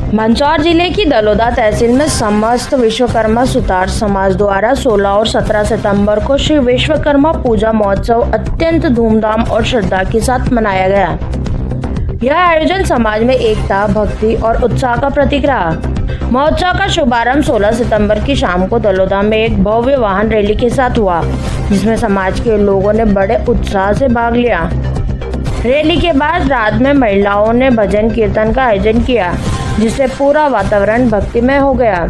मंदसौर जिले की दलोदा तहसील में समस्त विश्वकर्मा सुतार समाज द्वारा 16 और 17 सितंबर को श्री विश्वकर्मा पूजा महोत्सव अत्यंत धूमधाम और श्रद्धा के साथ मनाया गया। यह आयोजन समाज में एकता, भक्ति और उत्साह का प्रतीक रहा। महोत्सव का शुभारंभ 16 सितंबर की शाम को दलोदा में एक भव्य वाहन रैली के साथ हुआ, जिसमें समाज के लोगों ने बड़े उत्साह से भाग लिया। रैली के बाद रात में महिलाओं ने भजन कीर्तन का आयोजन किया, जिससे पूरा वातावरण भक्तिमय हो गया।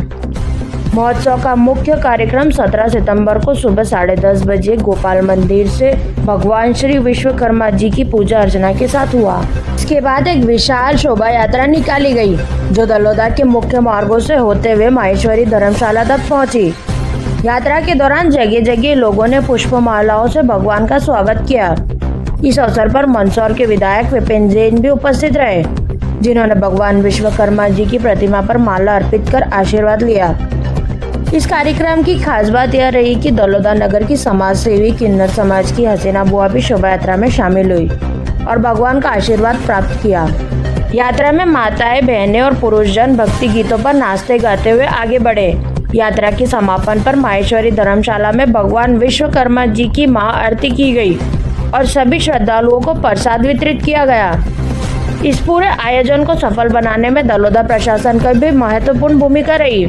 महोत्सव का मुख्य कार्यक्रम 17 सितंबर को सुबह 10:30 बजे गोपाल मंदिर से भगवान श्री विश्वकर्मा जी की पूजा अर्चना के साथ हुआ। इसके बाद एक विशाल शोभा यात्रा निकाली गई, जो दलोदा के मुख्य मार्गों से होते हुए माहेश्वरी धर्मशाला तक पहुंची। यात्रा के दौरान जगह जगह लोगों ने पुष्पमालाओं से भगवान का स्वागत किया। इस अवसर पर मंदसौर के विधायक विपिन जैन भी उपस्थित रहे, जिन्होंने भगवान विश्वकर्मा जी की प्रतिमा पर माला अर्पित कर आशीर्वाद लिया। इस कार्यक्रम की खास बात यह रही कि दलोदा नगर की समाज सेवी किन्नर समाज की हसीना बुआ भी शोभा यात्रा में शामिल हुई और भगवान का आशीर्वाद प्राप्त किया। यात्रा में माताएं, बहनें और पुरुषजन भक्ति गीतों पर नाचते गाते हुए आगे बढ़े। यात्रा के समापन पर माहेश्वरी धर्मशाला में भगवान विश्वकर्मा जी की महाआरती की गई और सभी श्रद्धालुओं को प्रसाद वितरित किया गया। इस पूरे आयोजन को सफल बनाने में दलोदा प्रशासन की भी महत्वपूर्ण भूमिका रही।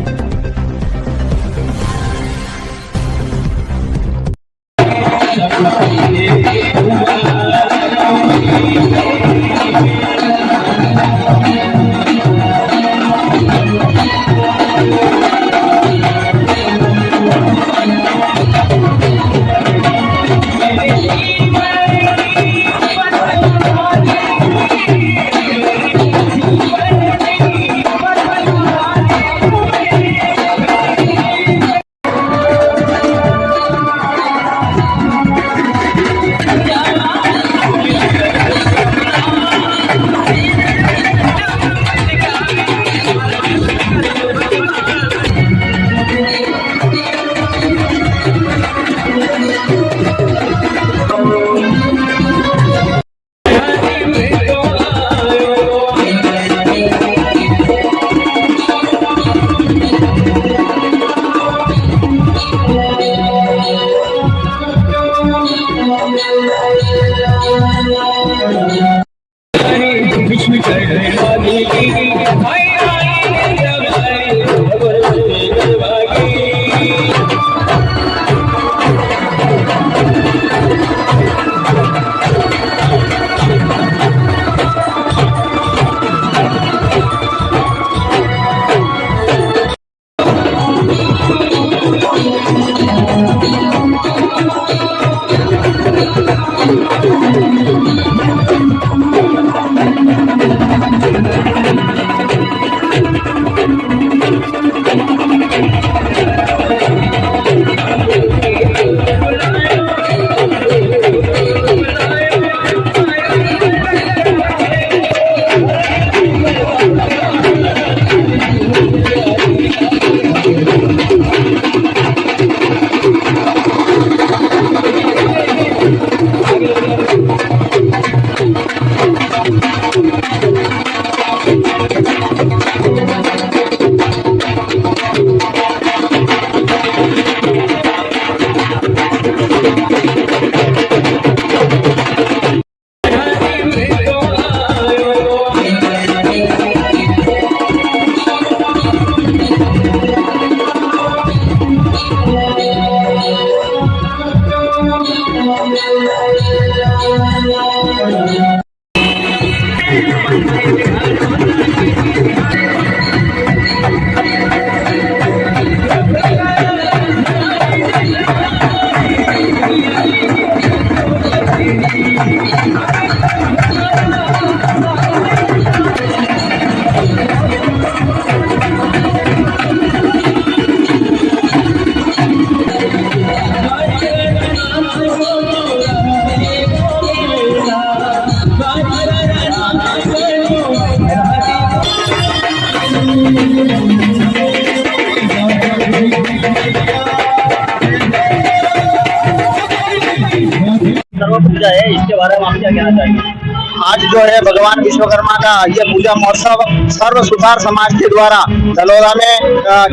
सर्व पूजा है, इसके बारे में आप क्या कहना चाहेंगे? आज जो है भगवान विश्वकर्मा का ये पूजा महोत्सव सर्व सुतार समाज के द्वारा दलोदा में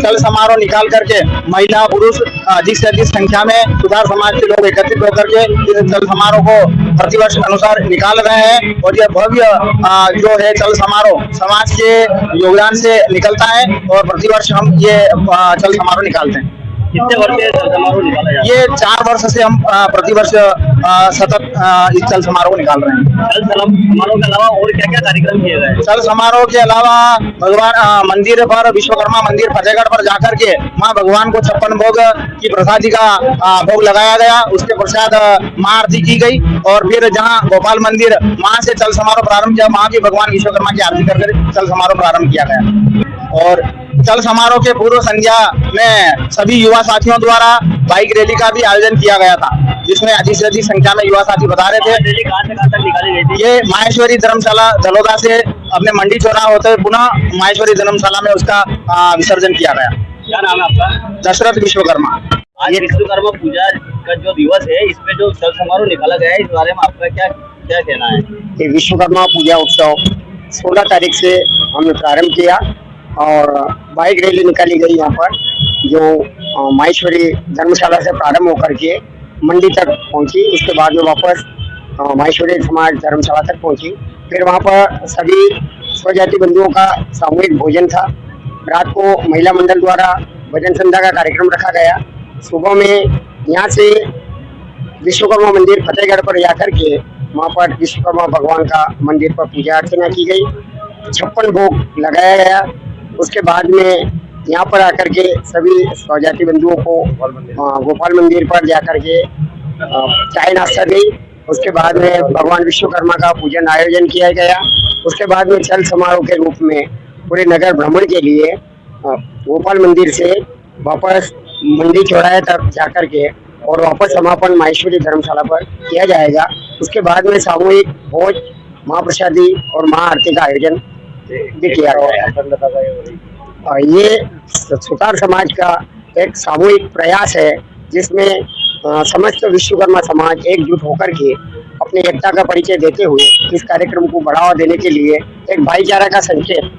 चल समारोह निकाल करके महिला पुरुष अधिक से अधिक संख्या में सुतार समाज के लोग एकत्रित होकर के इस चल समारोह को प्रतिवर्ष अनुसार निकाल रहे हैं। और यह भव्य जो है चल समारोह समाज के योगदान से निकलता है और प्रतिवर्ष हम ये चल समारोह निकालते हैं। कितने वर्ष से चल समारोह निकाला जाता है? ये 4 वर्ष से हम प्रतिवर्ष सतत इस चल समारोह को निकाल रहे हैं। चल समारोह के अलावा और क्या क्या कार्यक्रम किए गए? चल समारोह के अलावा भगवान मंदिर पर विश्वकर्मा मंदिर फतेहगढ़ पर जाकर के माँ भगवान को 56 भोग की प्रसादी का भोग लगाया गया। उसके पश्चात माँ आरती की गई और फिर जहाँ गोपाल मंदिर माँ से चल समारोह प्रारंभ किया, वहाँ भी भगवान विश्वकर्मा की आरती कर चल समारोह प्रारंभ किया गया। और चल समारोह के पूर्व संध्या में सभी युवा साथियों द्वारा बाइक रैली का भी आयोजन किया गया था, जिसमें अधिक से अधिक संख्या में युवा साथी बता रहे थे। रैली कहाँ से कहाँ तक निकाली गई थी? ये माहेश्वरी धर्मशाला दलोदा से अपने मंडी चौराहा होते हुए पुनः माहेश्वरी धर्मशाला में उसका विसर्जन किया गया। क्या नाम है आपका? दशरथ विश्वकर्मा। आज विश्वकर्मा पूजा का जो दिवस है, इसमें जो चल समारोह निकाला गया है, इस बारे में आपका क्या क्या कहना है? ये विश्वकर्मा पूजा उत्सव 16 तारीख से हमने प्रारंभ किया और बाइक रैली निकाली गई यहाँ पर, जो माहेश्वरी धर्मशाला से प्रारंभ होकर के मंडी तक पहुंची। उसके बाद में वापस माहेश्वरी समाज धर्मशाला तक पहुंची। फिर वहाँ पर सभी स्वजाति बंधुओं का सामूहिक भोजन था। रात को महिला मंडल द्वारा भजन संध्या का कार्यक्रम रखा गया। सुबह में यहाँ से विश्वकर्मा मंदिर फतेहगढ़ पर जाकर के वहाँ पर विश्वकर्मा भगवान का मंदिर पर पूजा अर्चना की गई, 56 भोग लगाया गया। उसके बाद में यहाँ पर आकर के सभी स्वजाति बंधुओं को गोपाल मंदिर पर जाकर के चाय नाश्ता दी। उसके बाद में भगवान विश्वकर्मा का पूजन आयोजन किया गया। उसके बाद में चल समारोह के रूप में पूरे नगर भ्रमण के लिए गोपाल मंदिर से वापस मंडी चौराहे तक जाकर के और वापस समापन माहेश्वरी धर्मशाला पर किया जाएगा। उसके बाद में सामूहिक भोज, महाप्रसादी और महाआरती का आयोजन भी किया गया। और ये सुतार समाज का एक सामूहिक प्रयास है, जिसमें समस्त विश्वकर्मा समाज एकजुट होकर के अपनी एकता का परिचय देते हुए इस कार्यक्रम को बढ़ावा देने के लिए एक भाईचारा का संकेत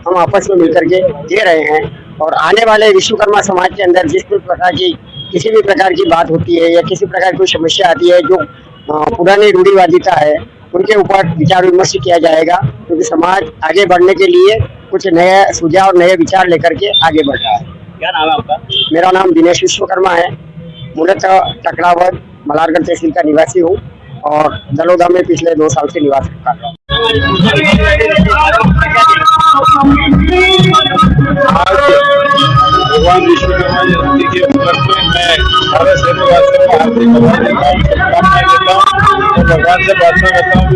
हम आपस में मिलकर के दे रहे हैं। और आने वाले विश्वकर्मा समाज के अंदर जिस भी प्रकार की किसी भी प्रकार की बात होती है या किसी प्रकार की समस्या आती है, जो पुरानी रूढ़िवादिता है, उनके ऊपर विचार विमर्श किया जाएगा, क्योंकि समाज आगे बढ़ने के लिए कुछ नए सुझाव और नए विचार लेकर के आगे बढ़ रहा है। क्या नाम है आपका? मेरा नाम दिनेश विश्वकर्मा है। मूलतः टकरावत मलारगढ़ तहसील का निवासी हूँ और दलोदा में पिछले 2 साल से निवास कर रहा हूँ। भगवान विश्वकर्मा जयंती के उपलक्ष्य में मैं सारे शहरवासियों को हार्दिक बधाई देता हूँ, शुभकामनाएं देता हूँ और भगवान से प्रार्थना करता हूँ